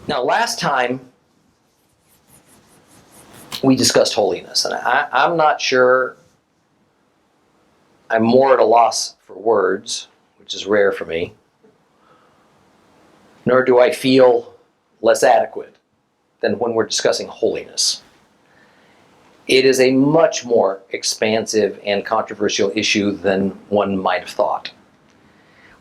Now, last time we discussed holiness, and I'm not sure, I'm more at a loss for words, which is rare for me, nor do I feel less adequate than when we're discussing holiness. It is a much more expansive and controversial issue than one might have thought.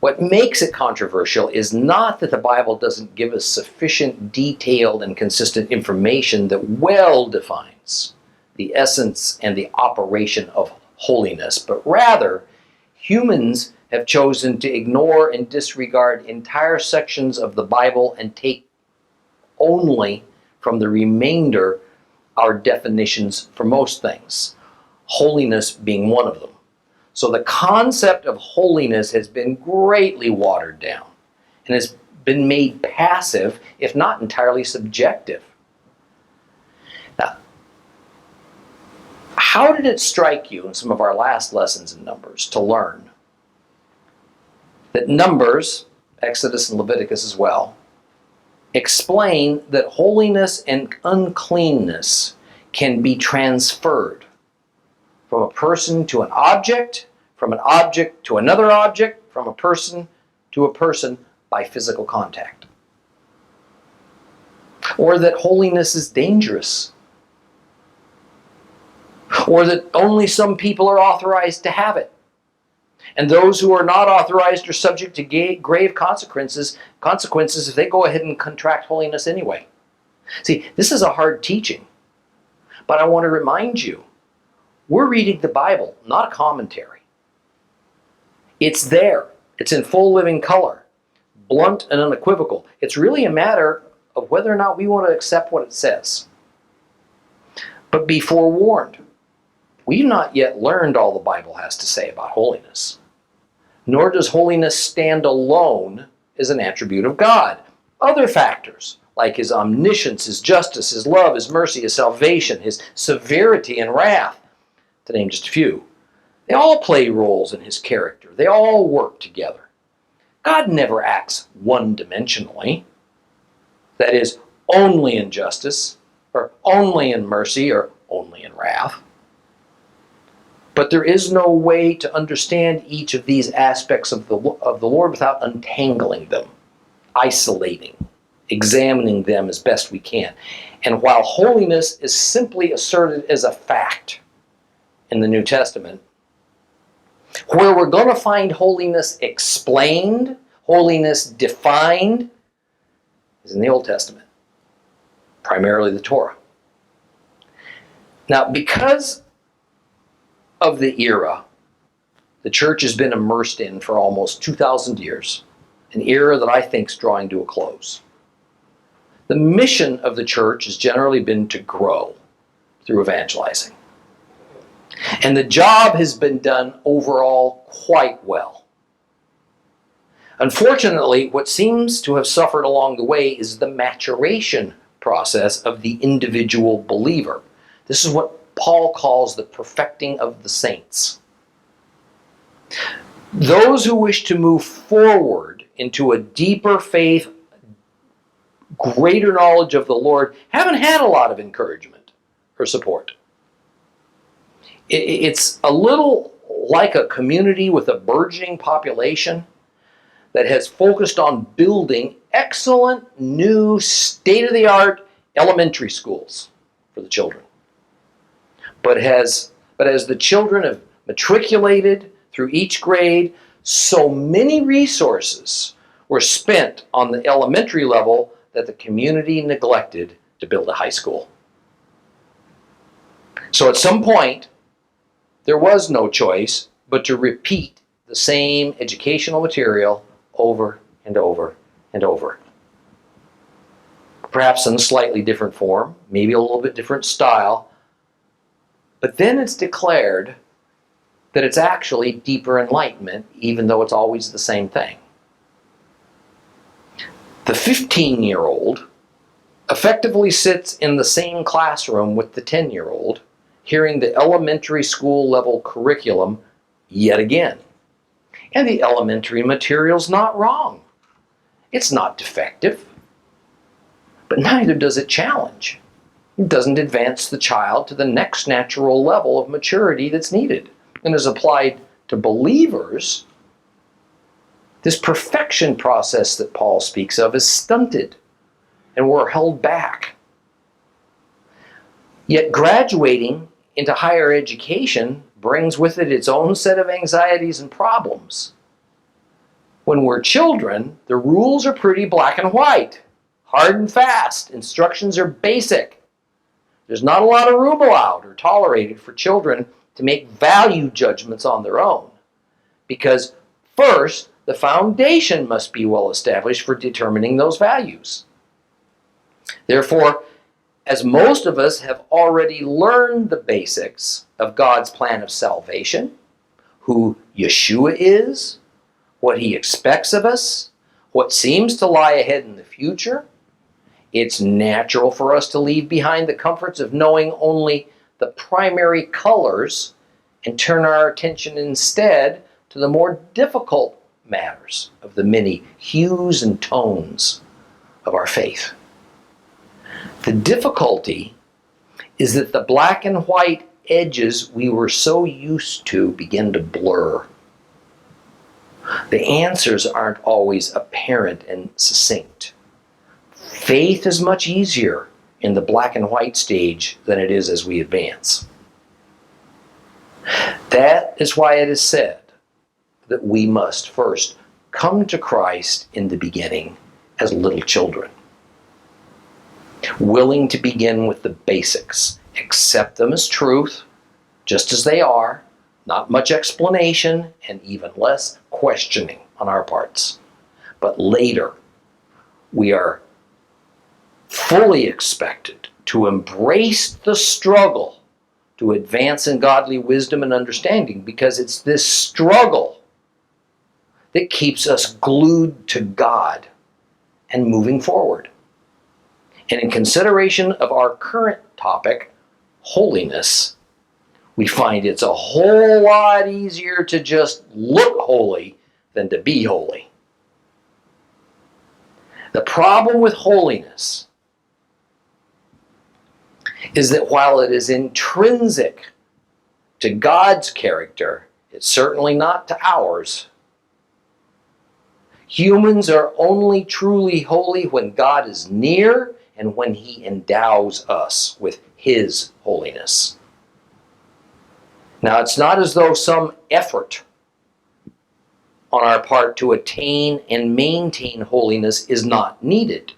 What makes it controversial is not that the Bible doesn't give us sufficient detailed and consistent information that well defines the essence and the operation of holiness, but rather humans have chosen to ignore and disregard entire sections of the Bible and take only from the remainder our definitions for most things, holiness being one of them. So the concept of holiness has been greatly watered down and has been made passive, if not entirely subjective. Now, how did it strike you in some of our last lessons in Numbers to learn that Numbers, Exodus and Leviticus as well, explain that holiness and uncleanness can be transferred from a person to an object, from an object to another object, from a person to a person by physical contact? Or that holiness is dangerous? Or that only some people are authorized to have it, and those who are not authorized are subject to grave consequences if they go ahead and contract holiness anyway? See, this is a hard teaching, but I want to remind you, we're reading the Bible, not a commentary. It's there. It's in full living color, blunt and unequivocal. It's really a matter of whether or not we want to accept what it says. But be forewarned, we've not yet learned all the Bible has to say about holiness. Nor does holiness stand alone as an attribute of God. Other factors, like his omniscience, his justice, his love, his mercy, his salvation, his severity and wrath, to name just a few, they all play roles in his character. They all work together. God never acts one-dimensionally. That is, only in justice, or only in mercy, or only in wrath. But there is no way to understand each of these aspects of the Lord without untangling them, isolating, examining them as best we can. And while holiness is simply asserted as a fact in the New Testament, where we're going to find holiness explained, holiness defined, is in the Old Testament, primarily the Torah. Now, because of the era the church has been immersed in for almost 2,000 years, an era that I think is drawing to a close, the mission of the church has generally been to grow through evangelizing. And the job has been done overall quite well. Unfortunately, what seems to have suffered along the way is the maturation process of the individual believer. This is what Paul calls the perfecting of the saints. Those who wish to move forward into a deeper faith, greater knowledge of the Lord, haven't had a lot of encouragement or support. It's a little like a community with a burgeoning population that has focused on building excellent, new, state-of-the-art elementary schools for the children. But as the children have matriculated through each grade, so many resources were spent on the elementary level that the community neglected to build a high school. So at some point, there was no choice but to repeat the same educational material over and over and over. Perhaps in a slightly different form, maybe a little bit different style, but then it's declared that it's actually deeper enlightenment, even though it's always the same thing. The 15-year-old effectively sits in the same classroom with the 10-year-old, hearing the elementary school level curriculum yet again. And the elementary material's not wrong. It's not defective. but neither does it challenge. It doesn't advance the child to the next natural level of maturity that's needed. And as applied to believers, this perfection process that Paul speaks of is stunted, and we're held back. Yet graduating into higher education brings with it its own set of anxieties and problems. When we're children, the rules are pretty black and white, hard and fast. Instructions are basic. There's not a lot of room allowed or tolerated for children to make value judgments on their own. Because first, the foundation must be well established for determining those values. Therefore, as most of us have already learned the basics of God's plan of salvation, who Yeshua is, what he expects of us, what seems to lie ahead in the future, it's natural for us to leave behind the comforts of knowing only the primary colors and turn our attention instead to the more difficult matters of the many hues and tones of our faith. The difficulty is that the black and white edges we were so used to begin to blur. The answers aren't always apparent and succinct. Faith is much easier in the black and white stage than it is as we advance. That is why it is said that we must first come to Christ in the beginning as little children, willing to begin with the basics, accept them as truth, just as they are, not much explanation and even less questioning on our parts. But later, we are fully expected to embrace the struggle to advance in godly wisdom and understanding, because it's this struggle that keeps us glued to God and moving forward. And in consideration of our current topic, holiness, we find it's a whole lot easier to just look holy than to be holy. The problem with holiness is that while it is intrinsic to God's character, it's certainly not to ours. Humans are only truly holy when God is near and when he endows us with his holiness. Now, it's not as though some effort on our part to attain and maintain holiness is not needed.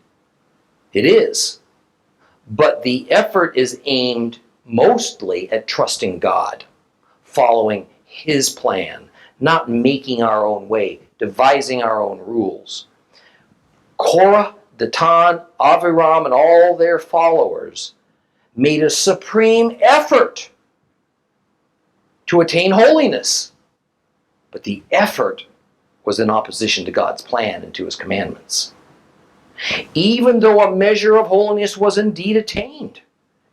It is. But the effort is aimed mostly at trusting God, following his plan, not making our own way, devising our own rules. Korah, Datan, Aviram, and all their followers made a supreme effort to attain holiness. But the effort was in opposition to God's plan and to his commandments. Even though a measure of holiness was indeed attained,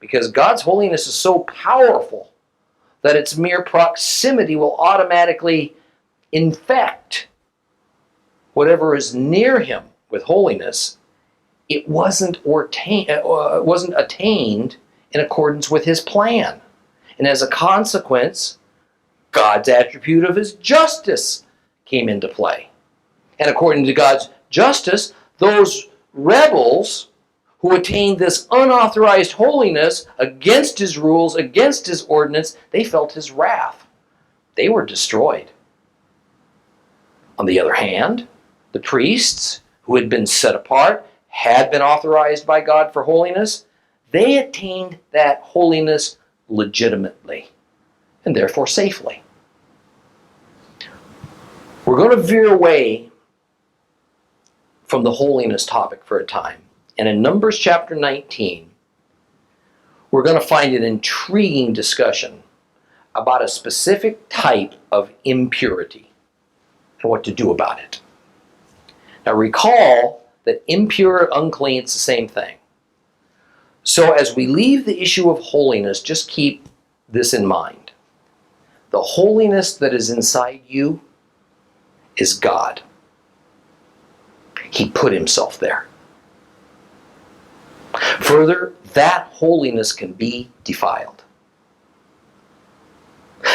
because God's holiness is so powerful that its mere proximity will automatically infect whatever is near him with holiness, it wasn't attained in accordance with his plan. And as a consequence, God's attribute of his justice came into play. And according to God's justice, those rebels who attained this unauthorized holiness against his rules, against his ordinance, they felt his wrath. They were destroyed. On the other hand, the priests who had been set apart, had been authorized by God for holiness, they attained that holiness legitimately and therefore safely. We're going to veer away from the holiness topic for a time. And in Numbers chapter 19, we're going to find an intriguing discussion about a specific type of impurity and what to do about it. Now recall that impure, unclean, it's the same thing. So as we leave the issue of holiness, just keep this in mind. The holiness that is inside you is God. He put himself there. Further, that holiness can be defiled.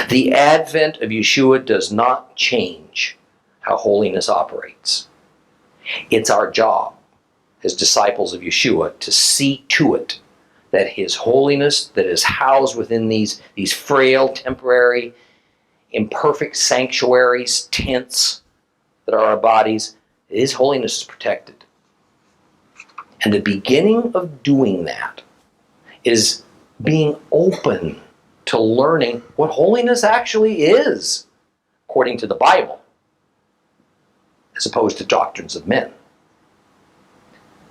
The advent of Yeshua does not change how holiness operates. It's our job as disciples of Yeshua to see to it that his holiness that is housed within these frail, temporary, imperfect sanctuaries, tents that are our bodies, his holiness is protected. And the beginning of doing that is being open to learning what holiness actually is, according to the Bible, as opposed to doctrines of men.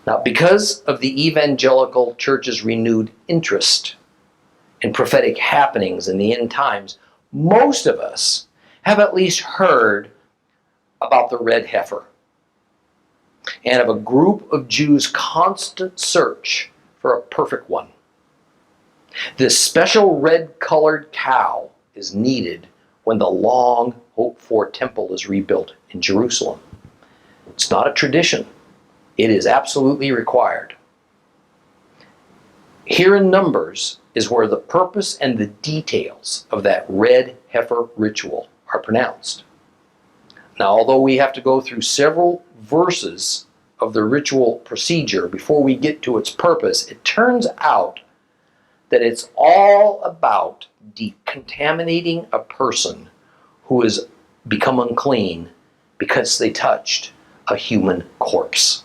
Now, because of the evangelical church's renewed interest in prophetic happenings in the end times, most of us have at least heard about the red heifer and of a group of Jews' constant search for a perfect one. This special red-colored cow is needed when the long hoped-for temple is rebuilt in Jerusalem. It's not a tradition. It is absolutely required. Here in Numbers is where the purpose and the details of that red heifer ritual are pronounced. Now, although we have to go through several verses of the ritual procedure before we get to its purpose, it turns out that it's all about decontaminating a person who has become unclean because they touched a human corpse.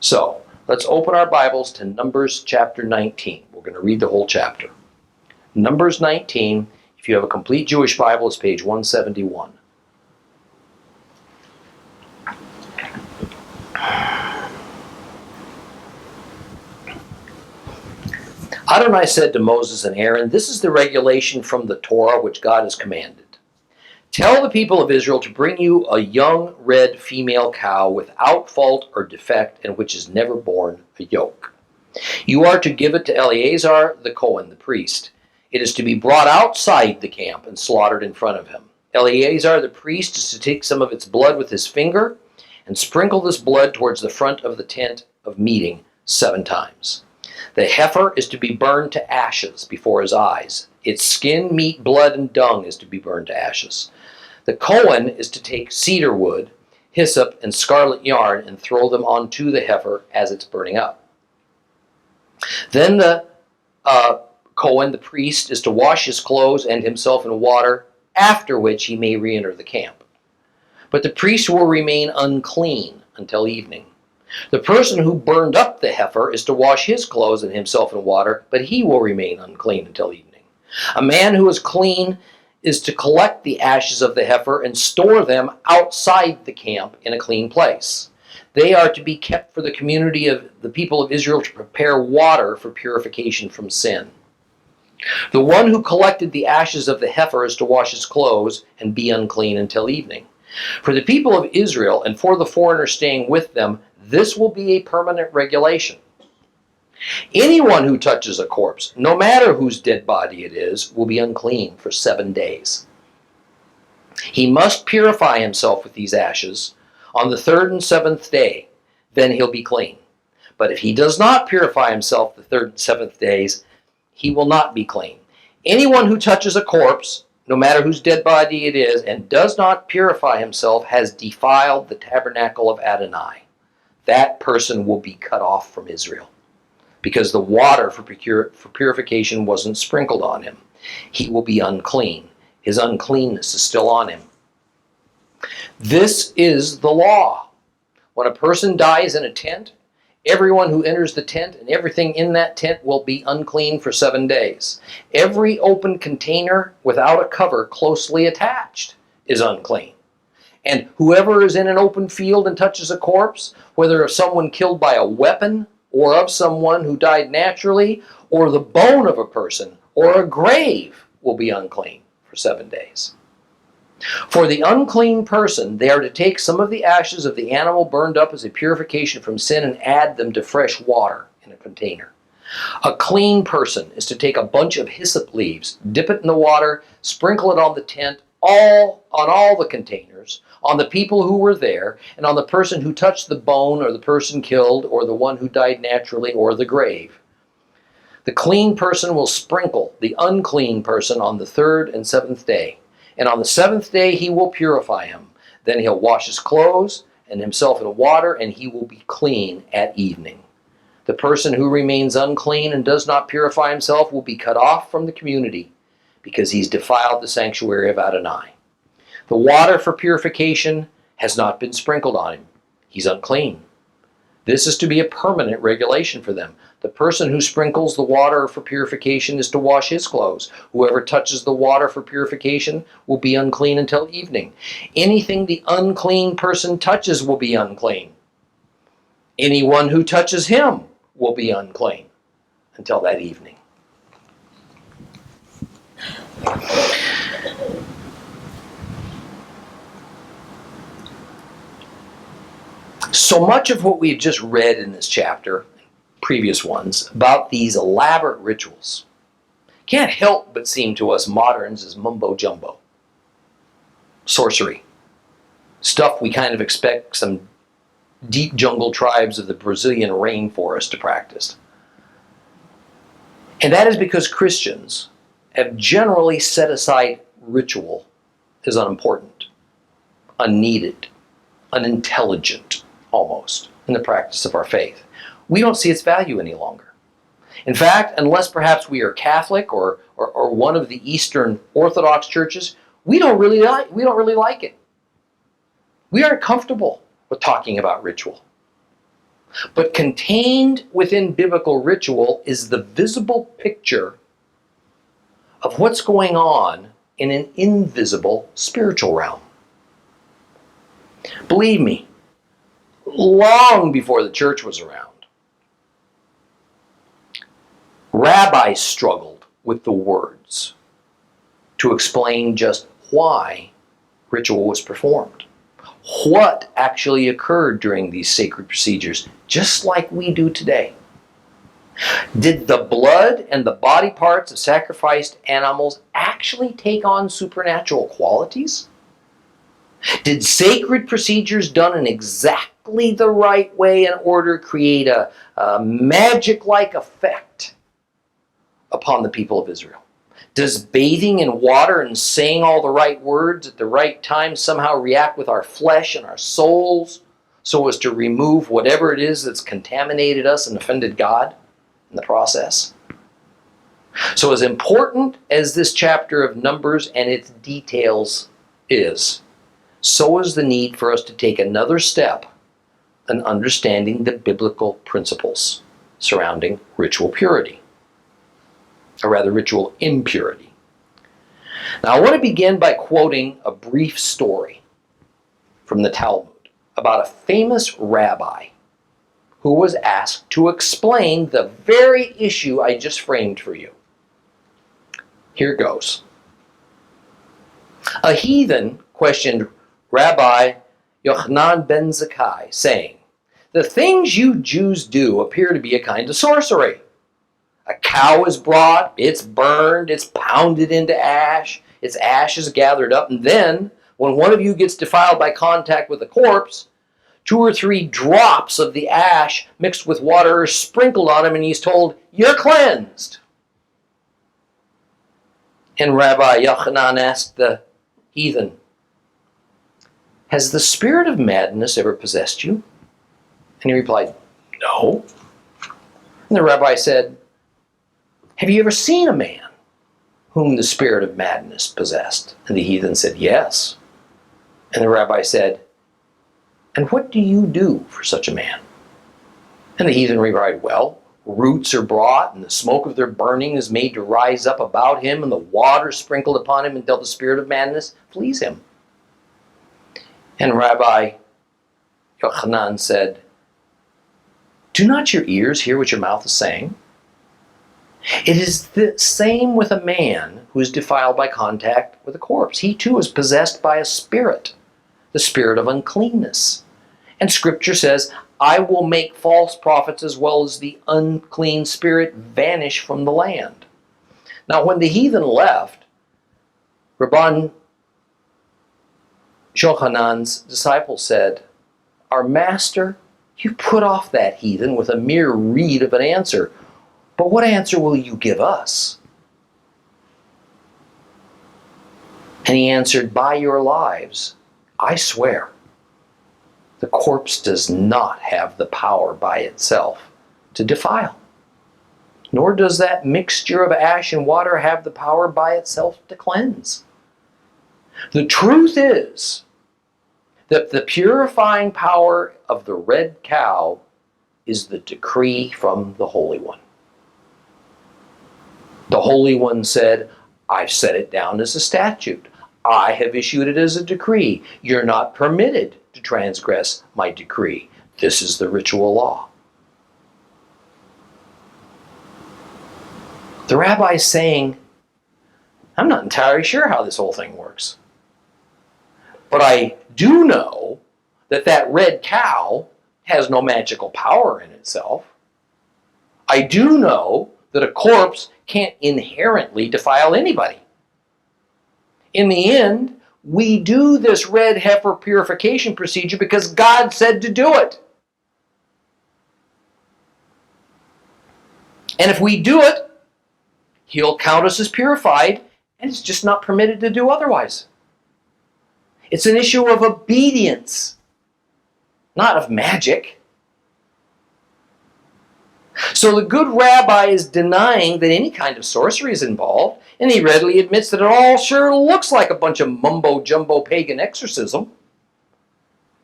So, let's open our Bibles to Numbers chapter 19. We're going to read the whole chapter. Numbers 19, if you have a complete Jewish Bible, it's page 171. Adonai said to Moses and Aaron, "This is the regulation from the Torah which God has commanded. Tell the people of Israel to bring you a young red female cow without fault or defect and which has never borne a yoke. You are to give it to Eleazar the Cohen, the priest. It is to be brought outside the camp and slaughtered in front of him. Eleazar the priest is to take some of its blood with his finger and sprinkle this blood towards the front of the tent of meeting 7 times. The heifer is to be burned to ashes before his eyes. Its skin, meat, blood, and dung is to be burned to ashes. The Cohen is to take cedar wood, hyssop, and scarlet yarn and throw them onto the heifer as it's burning up. Then the Cohen, the priest, is to wash his clothes and himself in water, after which he may re-enter the camp. But the priest will remain unclean until evening. The person who burned up the heifer is to wash his clothes and himself in water, but he will remain unclean until evening. A man who is clean is to collect the ashes of the heifer and store them outside the camp in a clean place. They are to be kept for the community of the people of Israel to prepare water for purification from sin. The one who collected the ashes of the heifer is to wash his clothes and be unclean until evening. For the people of Israel and for the foreigner staying with them, this will be a permanent regulation. Anyone who touches a corpse, no matter whose dead body it is, will be unclean for 7 days. He must purify himself with these ashes on the 3rd and 7th day, then he'll be clean. But if he does not purify himself the 3rd and 7th days, he will not be clean. Anyone who touches a corpse, no matter whose dead body it is, and does not purify himself has defiled the tabernacle of Adonai. That person will be cut off from Israel, because the water for purification wasn't sprinkled on him. He will be unclean. His uncleanness is still on him. This is the law. When a person dies in a tent, everyone who enters the tent and everything in that tent will be unclean for 7 days. Every open container without a cover closely attached is unclean. And whoever is in an open field and touches a corpse, whether of someone killed by a weapon or of someone who died naturally, or the bone of a person, or a grave, will be unclean for 7 days. For the unclean person, they are to take some of the ashes of the animal burned up as a purification from sin and add them to fresh water in a container. A clean person is to take a bunch of hyssop leaves, dip it in the water, sprinkle it on the tent, all the containers, on the people who were there, and on the person who touched the bone, or the person killed, or the one who died naturally, or the grave. The clean person will sprinkle the unclean person on the 3rd and 7th day. And on the 7th day he will purify him. Then he'll wash his clothes and himself in water, and he will be clean at evening. The person who remains unclean and does not purify himself will be cut off from the community, because he's defiled the sanctuary of Adonai. The water for purification has not been sprinkled on him. He's unclean. This is to be a permanent regulation for them. The person who sprinkles the water for purification is to wash his clothes. Whoever touches the water for purification will be unclean until evening. Anything the unclean person touches will be unclean. Anyone who touches him will be unclean until that evening. So much of what we've just read in this chapter, previous ones, about these elaborate rituals, can't help but seem to us moderns as mumbo-jumbo. Sorcery. Stuff we kind of expect some deep jungle tribes of the Brazilian rainforest to practice. And that is because Christians have generally set aside ritual as unimportant, unneeded, unintelligent, almost, in the practice of our faith. We don't see its value any longer. In fact, unless perhaps we are Catholic or one of the Eastern Orthodox churches, we don't really like it. We aren't comfortable with talking about ritual. But contained within biblical ritual is the visible picture of what's going on in an invisible spiritual realm. Believe me, long before the church was around, rabbis struggled with the words to explain just why ritual was performed. What actually occurred during these sacred procedures, just like we do today. Did the blood and the body parts of sacrificed animals actually take on supernatural qualities? Did sacred procedures done in exactly the right way in order to create a magic-like effect upon the people of Israel? Does bathing in water and saying all the right words at the right time somehow react with our flesh and our souls so as to remove whatever it is that's contaminated us and offended God in the process? So as important as this chapter of Numbers and its details is, so is the need for us to take another step in understanding the biblical principles surrounding ritual purity, or rather ritual impurity. Now I want to begin by quoting a brief story from the Talmud about a famous rabbi who was asked to explain the very issue I just framed for you. Here goes. A heathen questioned Rabbi Yochanan ben Zakkai, saying, "The things you Jews do appear to be a kind of sorcery. A cow is brought, it's burned, it's pounded into ash, its ash is gathered up, and then, when one of you gets defiled by contact with a corpse, 2 or 3 drops of the ash mixed with water are sprinkled on him, and he's told, 'You're cleansed.'" And Rabbi Yochanan asked the heathen, "Has the spirit of madness ever possessed you?" And he replied, "No." And the rabbi said, "Have you ever seen a man whom the spirit of madness possessed?" And the heathen said, "Yes." And the rabbi said, "And what do you do for such a man?" And the heathen replied, "Well, roots are brought, and the smoke of their burning is made to rise up about him, and the water sprinkled upon him until the spirit of madness flees him." And Rabbi Yochanan said, "Do not your ears hear what your mouth is saying? It is the same with a man who is defiled by contact with a corpse. He too is possessed by a spirit, the spirit of uncleanness. And Scripture says, 'I will make false prophets as well as the unclean spirit vanish from the land.'" Now when the heathen left, Rabban Johannan's disciple said, "Our master, you put off that heathen with a mere reed of an answer, but what answer will you give us?" And he answered, "By your lives, I swear, the corpse does not have the power by itself to defile, nor does that mixture of ash and water have the power by itself to cleanse. The truth is that the purifying power of the red cow is the decree from the Holy One. The Holy One said, I've set it down as a statute. I have issued it as a decree. You're not permitted to transgress my decree. This is the ritual law." The rabbi is saying, I'm not entirely sure how this whole thing works. But I do know that that red cow has no magical power in itself. I do know that a corpse can't inherently defile anybody. In the end, we do this red heifer purification procedure because God said to do it. And if we do it, He'll count us as purified, and it's just not permitted to do otherwise. It's an issue of obedience, not of magic. So the good rabbi is denying that any kind of sorcery is involved, and he readily admits that it all sure looks like a bunch of mumbo-jumbo pagan exorcism.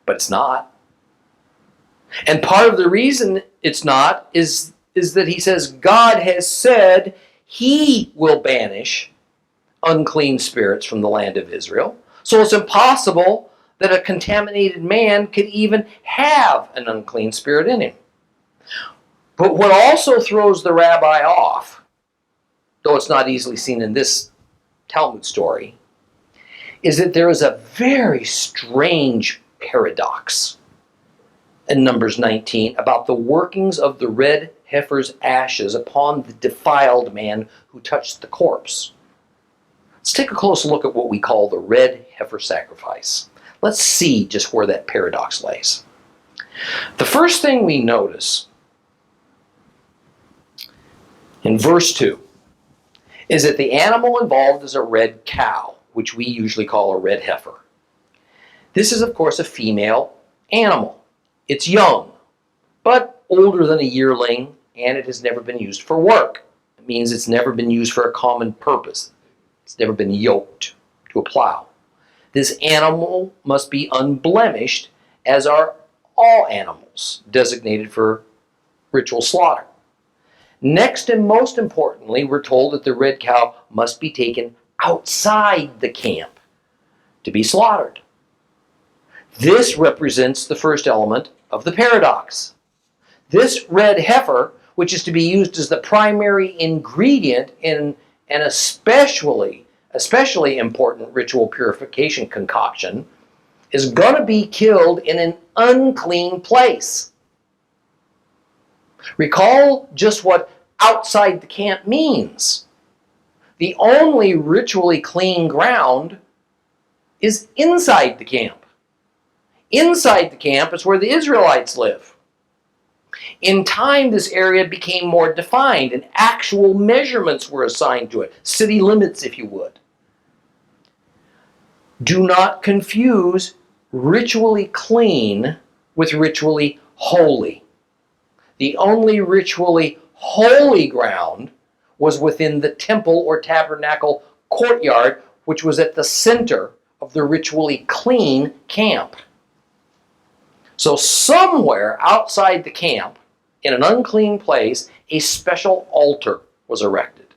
But it's not. And part of the reason it's not is that he says God has said He will banish unclean spirits from the land of Israel. So it's impossible that a contaminated man could even have an unclean spirit in him. But what also throws the rabbi off, though it's not easily seen in this Talmud story, is that there is a very strange paradox in Numbers 19 about the workings of the red heifer's ashes upon the defiled man who touched the corpse. Let's take a close look at what we call the red heifer sacrifice. Let's see just where that paradox lays. The first thing we notice in verse 2 is that the animal involved is a red cow, which we usually call a red heifer. This is, of course, a female animal. It's young, but older than a yearling, and it has never been used for work. It means it's never been used for a common purpose. It's never been yoked to a plow. This animal must be unblemished, as are all animals designated for ritual slaughter. Next and most importantly, we're told that the red cow must be taken outside the camp to be slaughtered. This represents the first element of the paradox. This red heifer, which is to be used as the primary ingredient in an especially important ritual purification concoction, is going to be killed in an unclean place. Recall just what outside the camp means. The only ritually clean ground is inside the camp. Inside the camp is where the Israelites live. In time, this area became more defined, and actual measurements were assigned to it, city limits, if you would. Do not confuse ritually clean with ritually holy. The only ritually holy ground was within the temple or tabernacle courtyard, which was at the center of the ritually clean camp. So somewhere outside the camp, in an unclean place, a special altar was erected.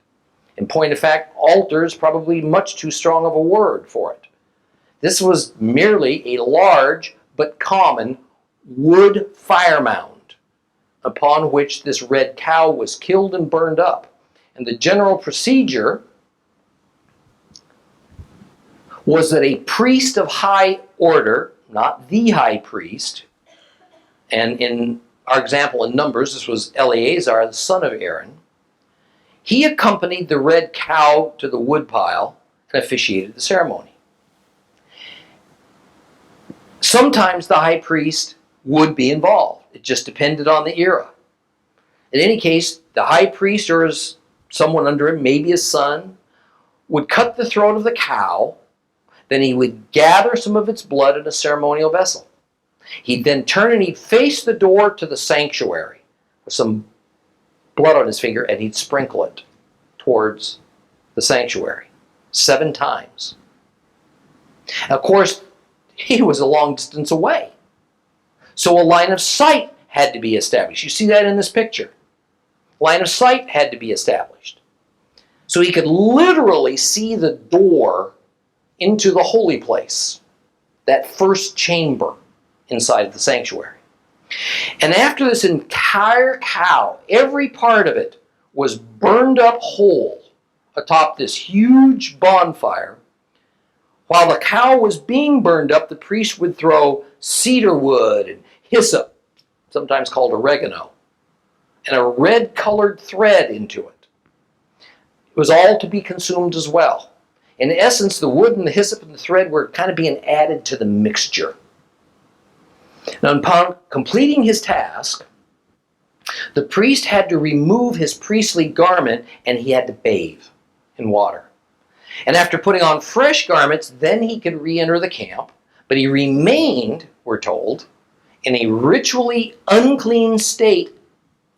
In point of fact, altar is probably much too strong of a word for it. This was merely a large but common wood fire mound upon which this red cow was killed and burned up. And the general procedure was that a priest of high order, not the high priest, and in our example in Numbers, this was Eleazar, the son of Aaron, he accompanied the red cow to the woodpile and officiated the ceremony. Sometimes the high priest would be involved. It just depended on the era. In any case, the high priest or someone under him, maybe his son, would cut the throat of the cow. Then he would gather some of its blood in a ceremonial vessel. He'd then turn and he'd face the door to the sanctuary with some blood on his finger, and he'd sprinkle it towards the sanctuary 7 times. Of course, he was a long distance away. So a line of sight had to be established. You see that in this picture. Line of sight had to be established. So he could literally see the door into the holy place, that first chamber inside of the sanctuary. And after this entire cow, every part of it was burned up whole atop this huge bonfire. While the cow was being burned up, the priest would throw cedar wood and hyssop, sometimes called oregano, and a red-colored thread into it. It was all to be consumed as well. In essence, the wood and the hyssop and the thread were kind of being added to the mixture. Now, upon completing his task, the priest had to remove his priestly garment and he had to bathe in water. And after putting on fresh garments, then he could re-enter the camp, but he remained, we're told, in a ritually unclean state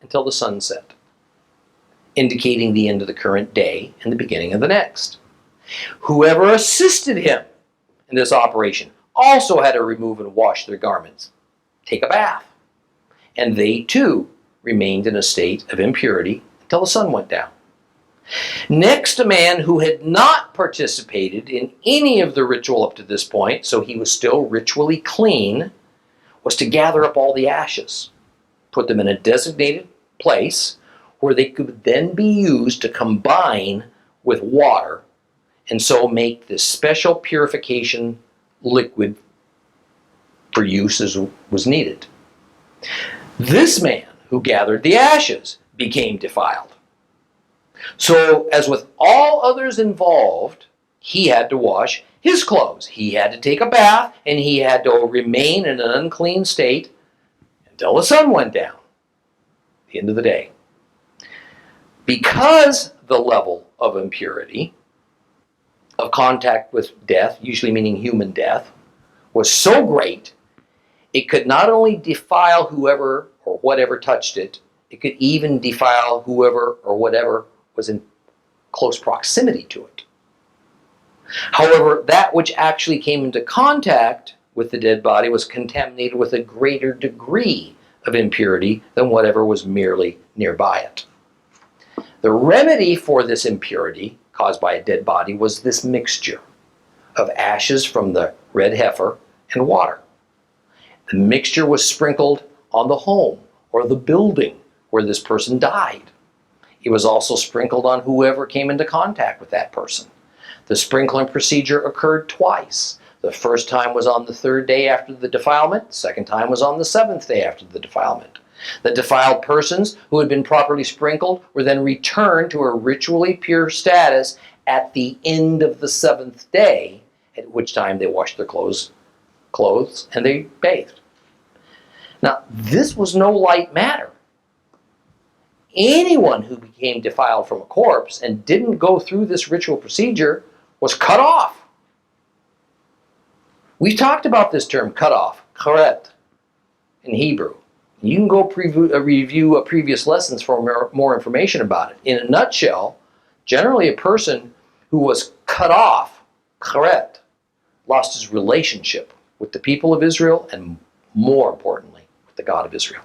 until the sun set, indicating the end of the current day and the beginning of the next. Whoever assisted him in this operation also had to remove and wash their garments, take a bath, and they too remained in a state of impurity until the sun went down. Next, a man who had not participated in any of the ritual up to this point, so he was still ritually clean, was to gather up all the ashes, put them in a designated place where they could then be used to combine with water and so make this special purification liquid for use as was needed. This man who gathered the ashes became defiled. So, as with all others involved, he had to wash his clothes. He had to take a bath, and he had to remain in an unclean state until the sun went down, the end of the day. Because the level of impurity, of contact with death, usually meaning human death, was so great, it could not only defile whoever or whatever touched it, it could even defile whoever or whatever was in close proximity to it. However, that which actually came into contact with the dead body was contaminated with a greater degree of impurity than whatever was merely nearby it. The remedy for this impurity caused by a dead body was this mixture of ashes from the red heifer and water. The mixture was sprinkled on the home or the building where this person died. It was also sprinkled on whoever came into contact with that person. The sprinkling procedure occurred twice. The first time was on the 3rd day after the defilement. The second time was on the 7th day after the defilement. The defiled persons who had been properly sprinkled were then returned to a ritually pure status at the end of the 7th day, at which time they washed their clothes and they bathed. Now, this was no light matter. Anyone who became defiled from a corpse and didn't go through this ritual procedure was cut off. We've talked about this term, cut off, karet, in Hebrew. You can go review previous lessons for more information about it. In a nutshell, generally a person who was cut off, karet, lost his relationship with the people of Israel and, more importantly, with the God of Israel.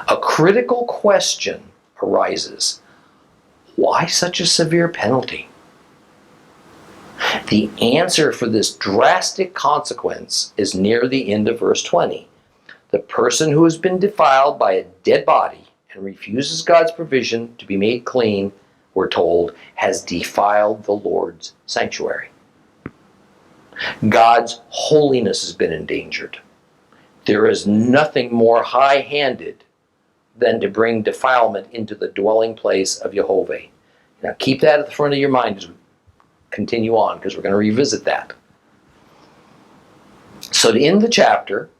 A critical question arises. Why such a severe penalty? The answer for this drastic consequence is near the end of verse 20. The person who has been defiled by a dead body and refuses God's provision to be made clean, we're told, has defiled the Lord's sanctuary. God's holiness has been endangered. There is nothing more high-handed than to bring defilement into the dwelling place of Jehovah. Now keep that at the front of your mind as we continue on, because we're going to revisit that. So to end the chapter,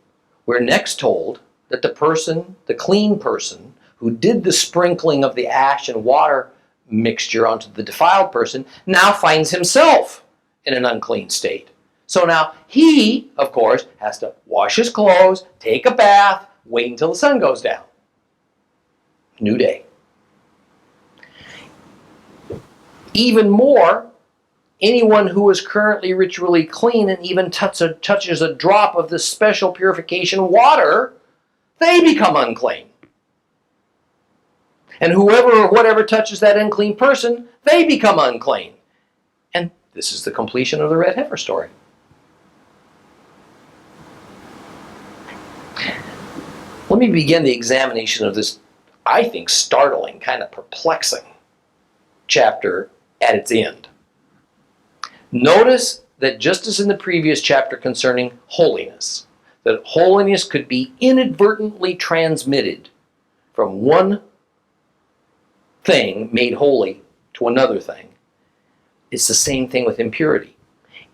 we're next told that the clean person who did the sprinkling of the ash and water mixture onto the defiled person now finds himself in an unclean state. So now he, of course, has to wash his clothes, take a bath, wait until the sun goes down. New day. Even more, anyone who is currently ritually clean and even touches a drop of this special purification water, they become unclean. And whoever or whatever touches that unclean person, they become unclean. And this is the completion of the red heifer story. Let me begin the examination of this, I think, startling, kind of perplexing chapter at its end. Notice that just as in the previous chapter concerning holiness, that holiness could be inadvertently transmitted from one thing made holy to another thing. It's the same thing with impurity.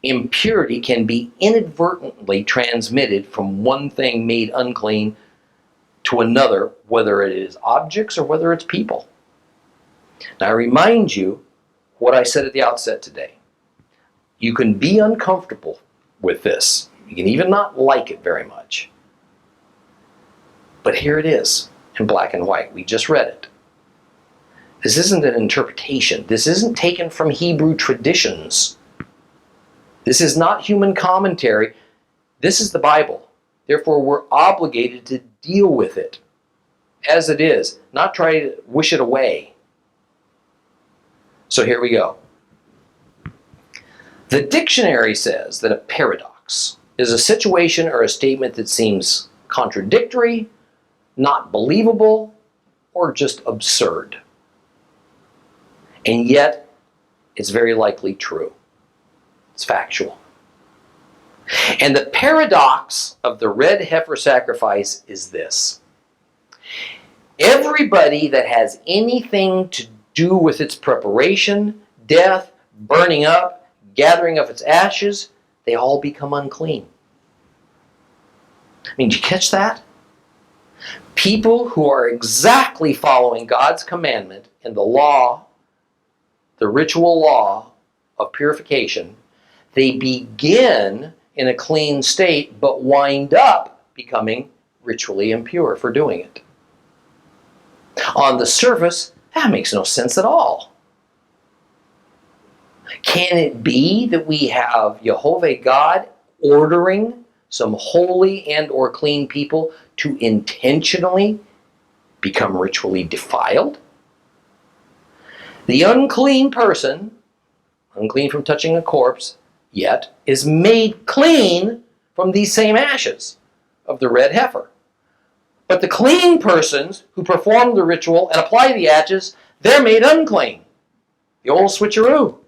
Impurity can be inadvertently transmitted from one thing made unclean to another, whether it is objects or whether it's people. Now I remind you what I said at the outset today. You can be uncomfortable with this. You can even not like it very much. But here it is in black and white. We just read it. This isn't an interpretation. This isn't taken from Hebrew traditions. This is not human commentary. This is the Bible. Therefore, we're obligated to deal with it as it is, not try to wish it away. So here we go. The dictionary says that a paradox is a situation or a statement that seems contradictory, not believable, or just absurd. And yet, it's very likely true. It's factual. And the paradox of the red heifer sacrifice is this. Everybody that has anything to do with its preparation, death, burning up, gathering of its ashes, they all become unclean. I mean, did you catch that? People who are exactly following God's commandment in the law, the ritual law of purification, they begin in a clean state but wind up becoming ritually impure for doing it. On the surface, that makes no sense at all. Can it be that we have Jehovah God ordering some holy and or clean people to intentionally become ritually defiled? The unclean person, unclean from touching a corpse, yet is made clean from these same ashes of the red heifer. But the clean persons who perform the ritual and apply the ashes, they're made unclean. The old switcheroo.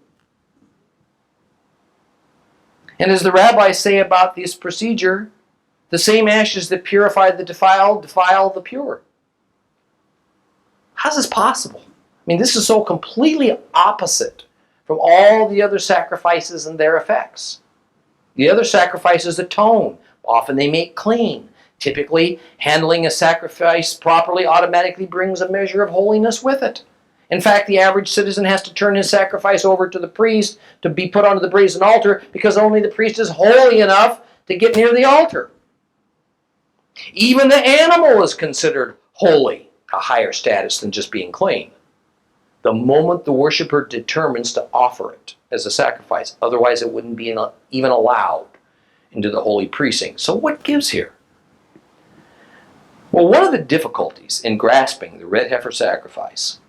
And as the rabbis say about this procedure, the same ashes that purify the defiled defile the pure. How's this possible? I mean, this is so completely opposite from all the other sacrifices and their effects. The other sacrifices atone. Often they make clean. Typically, handling a sacrifice properly automatically brings a measure of holiness with it. In fact, the average citizen has to turn his sacrifice over to the priest to be put onto the brazen altar because only the priest is holy enough to get near the altar. Even the animal is considered holy, a higher status than just being clean, the moment the worshiper determines to offer it as a sacrifice. Otherwise, it wouldn't be even allowed into the holy precinct. So what gives here? Well, one of the difficulties in grasping the red heifer sacrifice,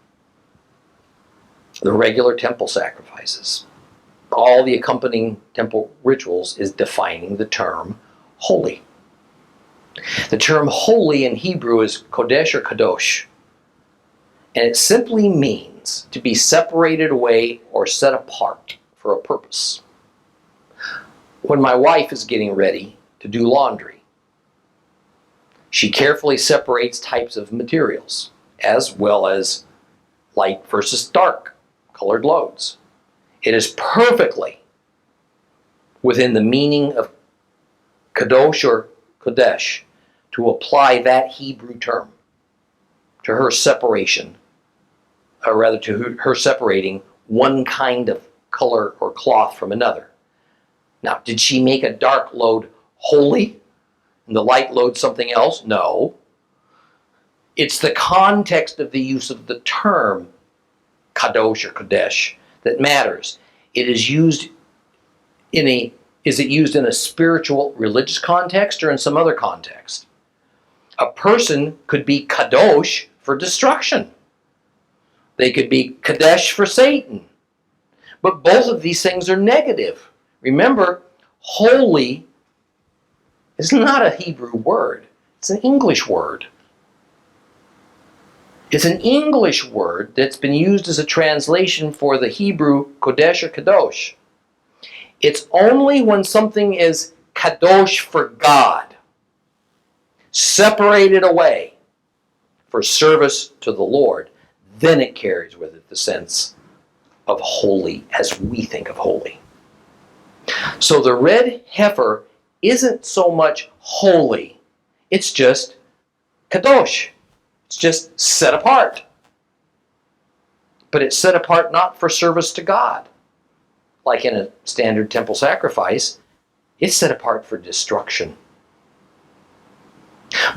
the regular temple sacrifices, all the accompanying temple rituals, is defining the term holy. The term holy in Hebrew is kodesh or kadosh, and it simply means to be separated away or set apart for a purpose. When my wife is getting ready to do laundry, she carefully separates types of materials, as well as light versus dark colored loads. It is perfectly within the meaning of kadosh or kodesh, to apply that Hebrew term to her separation, or rather to her separating one kind of color or cloth from another. Now, did she make a dark load holy and the light load something else? No. It's the context of the use of the term kadosh or kodesh that matters. It is used is it used in a spiritual, religious context or in some other context? A person could be kadosh for destruction. They could be kadesh for Satan. But both of these things are negative. Remember, holy is not a Hebrew word. It's an English word. It's an English word that's been used as a translation for the Hebrew kodesh or kadosh. It's only when something is kadosh for God, separated away for service to the Lord, then it carries with it the sense of holy as we think of holy. So the red heifer isn't so much holy, it's just kadosh. It's just set apart. But it's set apart not for service to God. Like in a standard temple sacrifice, it's set apart for destruction.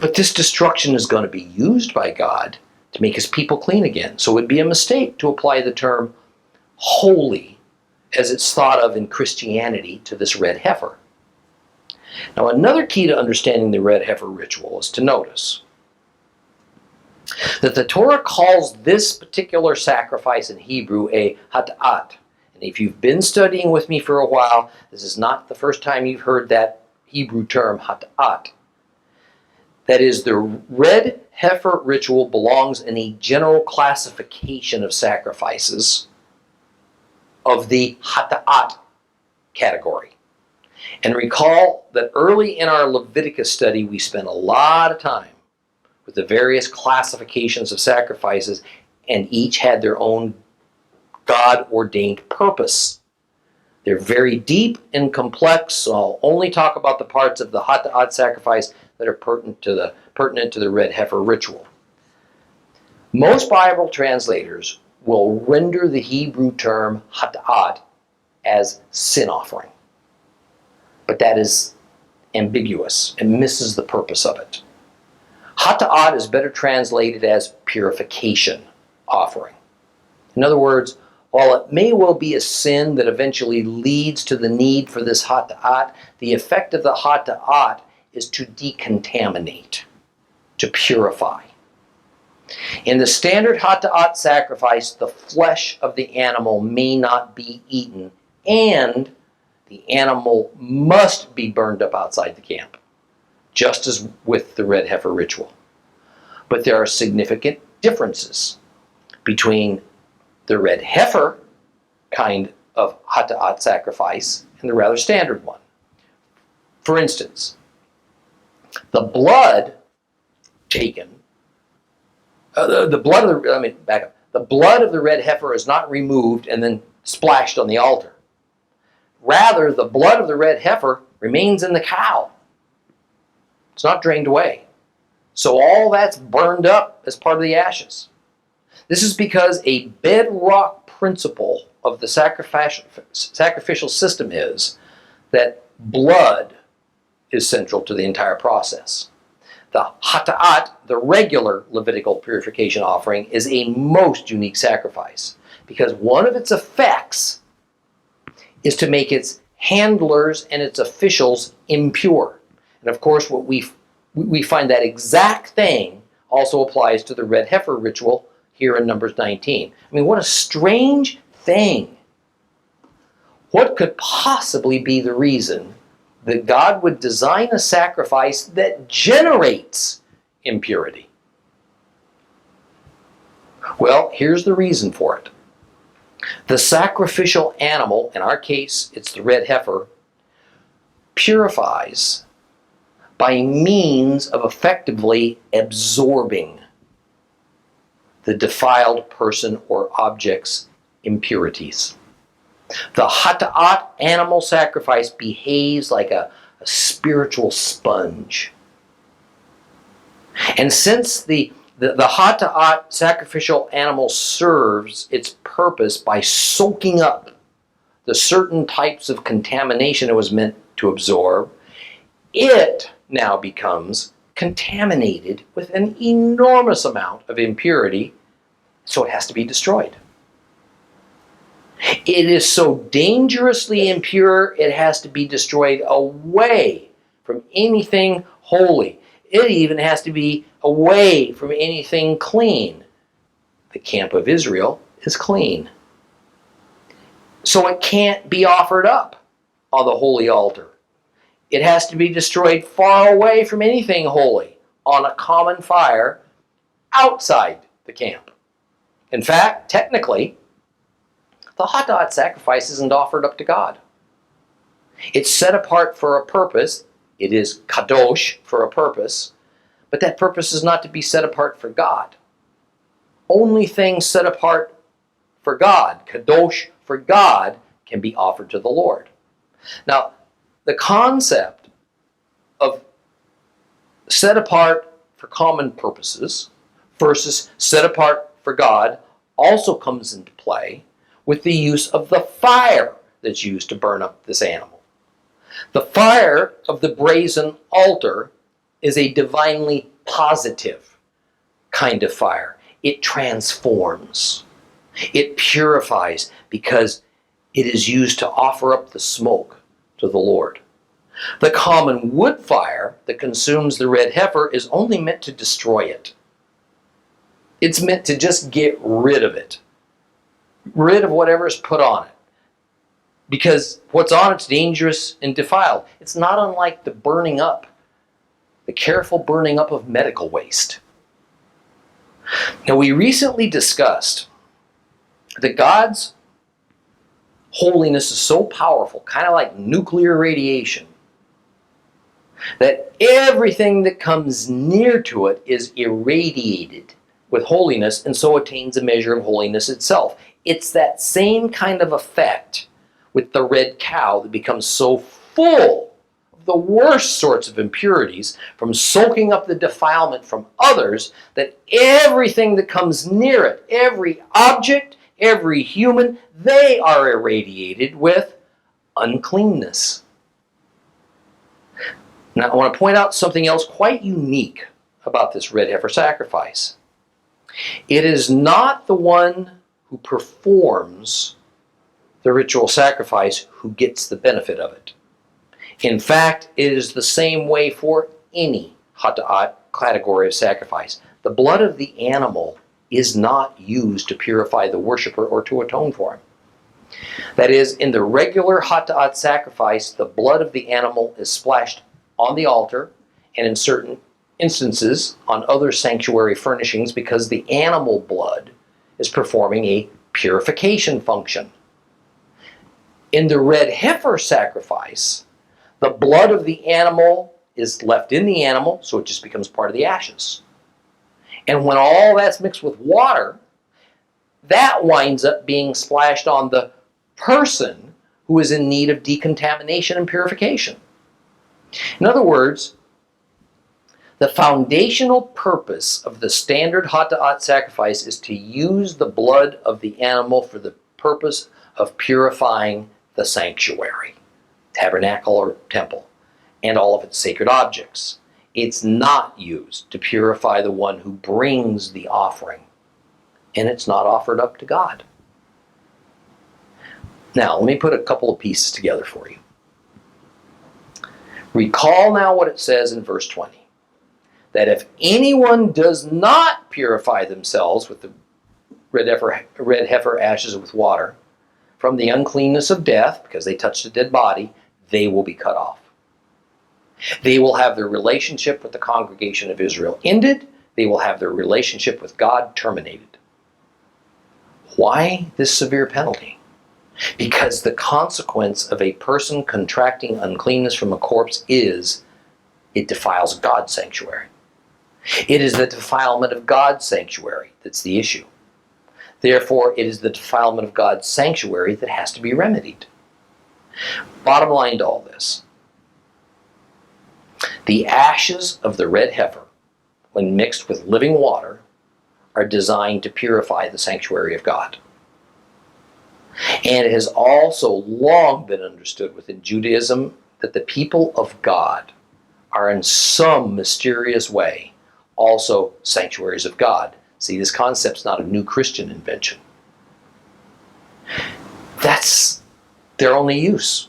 But this destruction is going to be used by God to make his people clean again. So it would be a mistake to apply the term holy as it's thought of in Christianity to this red heifer. Now, another key to understanding the red heifer ritual is to notice that the Torah calls this particular sacrifice in Hebrew a hata'at. And if you've been studying with me for a while, this is not the first time you've heard that Hebrew term hata'at. That is, the red heifer ritual belongs in a general classification of sacrifices of the hata'at category. And recall that early in our Leviticus study, we spent a lot of time with the various classifications of sacrifices, and each had their own God-ordained purpose. They're very deep and complex, so I'll only talk about the parts of the hata'at sacrifice that are pertinent to the red heifer ritual. Most Bible translators will render the Hebrew term hata'at as sin offering. But that is ambiguous and misses the purpose of it. Hata'at is better translated as purification offering. In other words, while it may well be a sin that eventually leads to the need for this hata'at, the effect of the hata'at is to decontaminate, to purify. In the standard hata'at sacrifice, the flesh of the animal may not be eaten, and the animal must be burned up outside the camp, just as with the red heifer ritual. But there are significant differences between the red heifer kind of hata'at sacrifice and the rather standard one. For instance, the blood taken, the blood of the red heifer is not removed and then splashed on the altar. Rather, the blood of the red heifer remains in the cow. It's not drained away. So all that's burned up as part of the ashes. This is because a bedrock principle of the sacrificial system is that blood is central to the entire process. The hata'at, the regular Levitical purification offering, is a most unique sacrifice because one of its effects is to make its handlers and its officials impure. And of course, what we find that exact thing also applies to the red heifer ritual here in Numbers 19. I mean, what a strange thing. What could possibly be the reason that God would design a sacrifice that generates impurity? Well, here's the reason for it. The sacrificial animal, in our case, it's the red heifer, purifies by means of effectively absorbing the defiled person or object's impurities. The hata'at animal sacrifice behaves like a a spiritual sponge. And since the hata'at sacrificial animal serves its purpose by soaking up the certain types of contamination it was meant to absorb, it now becomes contaminated with an enormous amount of impurity, so it has to be destroyed. It is so dangerously impure, it has to be destroyed away from anything holy. It even has to be away from anything clean. The camp of Israel is clean. So it can't be offered up on the holy altar. It has to be destroyed far away from anything holy on a common fire outside the camp. In fact, technically, the hata'at sacrifice isn't offered up to God. It's set apart for a purpose. It is kadosh for a purpose, but that purpose is not to be set apart for God. Only things set apart for God, kadosh for God, can be offered to the Lord. Now, the concept of set apart for common purposes versus set apart for God also comes into play with the use of the fire that's used to burn up this animal. The fire of the brazen altar is a divinely positive kind of fire. It transforms. It purifies because it is used to offer up the smoke to the Lord. The common wood fire that consumes the red heifer is only meant to destroy it. It's meant to just get rid of it. Rid of whatever's put on it. Because what's on it's dangerous and defiled. It's not unlike the burning up, the careful burning up of medical waste. Now, we recently discussed that God's holiness is so powerful, kind of like nuclear radiation, that everything that comes near to it is irradiated with holiness and so attains a measure of holiness itself. It's that same kind of effect with the red cow that becomes so full of the worst sorts of impurities from soaking up the defilement from others that everything that comes near it, every object, every human, they are irradiated with uncleanness. Now, I want to point out something else quite unique about this red heifer sacrifice. It is not the one who performs the ritual sacrifice who gets the benefit of it. In fact, it is the same way for any hata'at category of sacrifice. The blood of the animal is not used to purify the worshiper or to atone for him. That is, in the regular hata'at sacrifice, the blood of the animal is splashed on the altar and in certain instances on other sanctuary furnishings because the animal blood is performing a purification function. In the red heifer sacrifice, the blood of the animal is left in the animal, so it just becomes part of the ashes. And when all that's mixed with water, that winds up being splashed on the person who is in need of decontamination and purification. In other words, the foundational purpose of the standard hata'at sacrifice is to use the blood of the animal for the purpose of purifying the sanctuary, tabernacle or temple, and all of its sacred objects. It's not used to purify the one who brings the offering, and it's not offered up to God. Now, let me put a couple of pieces together for you. Recall now what it says in verse 20, that if anyone does not purify themselves with the red heifer ashes with water from the uncleanness of death, because they touched a dead body, they will be cut off. They will have their relationship with the congregation of Israel ended. They will have their relationship with God terminated. Why this severe penalty? Because the consequence of a person contracting uncleanness from a corpse is it defiles God's sanctuary. It is the defilement of God's sanctuary that's the issue. Therefore, it is the defilement of God's sanctuary that has to be remedied. Bottom line to all this, The ashes of the red heifer, when mixed with living water, are designed to purify the sanctuary of God. And it has also long been understood within Judaism that the people of God are in some mysterious way also sanctuaries of God. See, this concept's not a new Christian invention. That's their only use.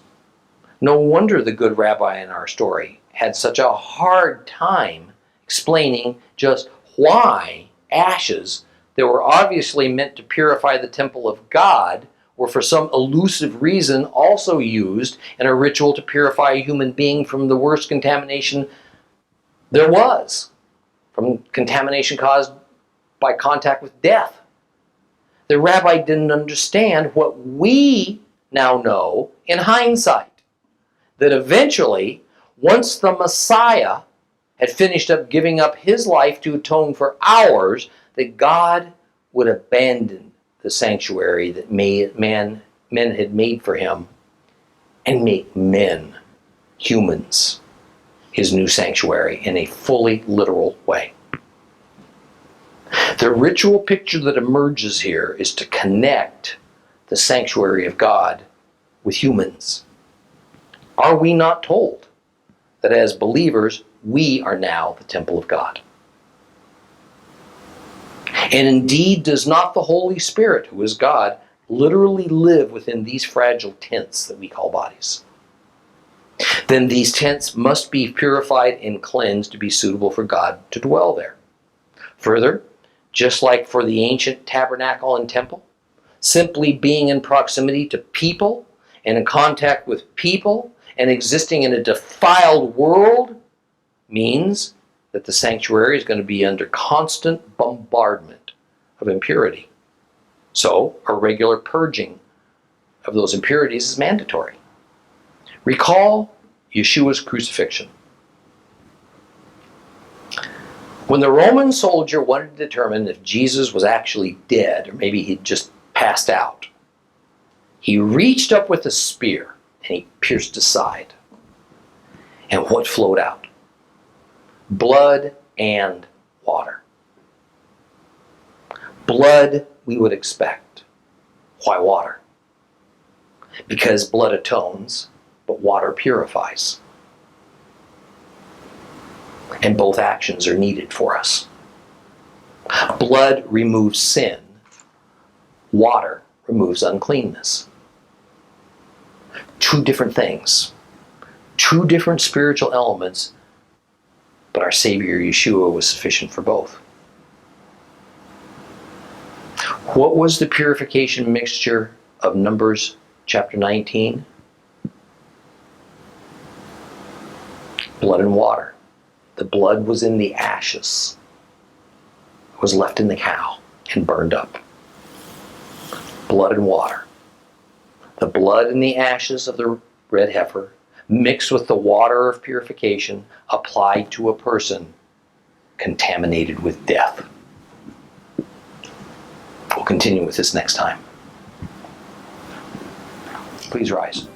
No wonder the good rabbi in our story had such a hard time explaining just why ashes that were obviously meant to purify the temple of God were for some elusive reason also used in a ritual to purify a human being from the worst contamination there was, from contamination caused by contact with death. The rabbi didn't understand what we now know in hindsight, that eventually, once the Messiah had finished up giving up his life to atone for ours, that God would abandon the sanctuary that men had made for him and make men, humans, his new sanctuary in a fully literal way. The ritual picture that emerges here is to connect the sanctuary of God with humans. Are we not told that as believers, we are now the temple of God? And indeed, does not the Holy Spirit, who is God, literally live within these fragile tents that we call bodies? Then these tents must be purified and cleansed to be suitable for God to dwell there. Further, just like for the ancient tabernacle and temple, simply being in proximity to people and in contact with people and existing in a defiled world means that the sanctuary is going to be under constant bombardment of impurity. So a regular purging of those impurities is mandatory. Recall Yeshua's crucifixion. When the Roman soldier wanted to determine if Jesus was actually dead, or maybe he'd just passed out, he reached up with a spear and he pierced his side. And what flowed out? Blood and water. Blood we would expect. Why water? Because blood atones, but water purifies. And both actions are needed for us. Blood removes sin. Water removes uncleanness. Two different things. Two different spiritual elements, but our Savior Yeshua was sufficient for both. What was the purification mixture of Numbers chapter 19? Blood and water. The blood was in the ashes. It was left in the cow and burned up. Blood and water. The blood and the ashes of the red heifer mixed with the water of purification applied to a person contaminated with death. We'll continue with this next time. Please rise.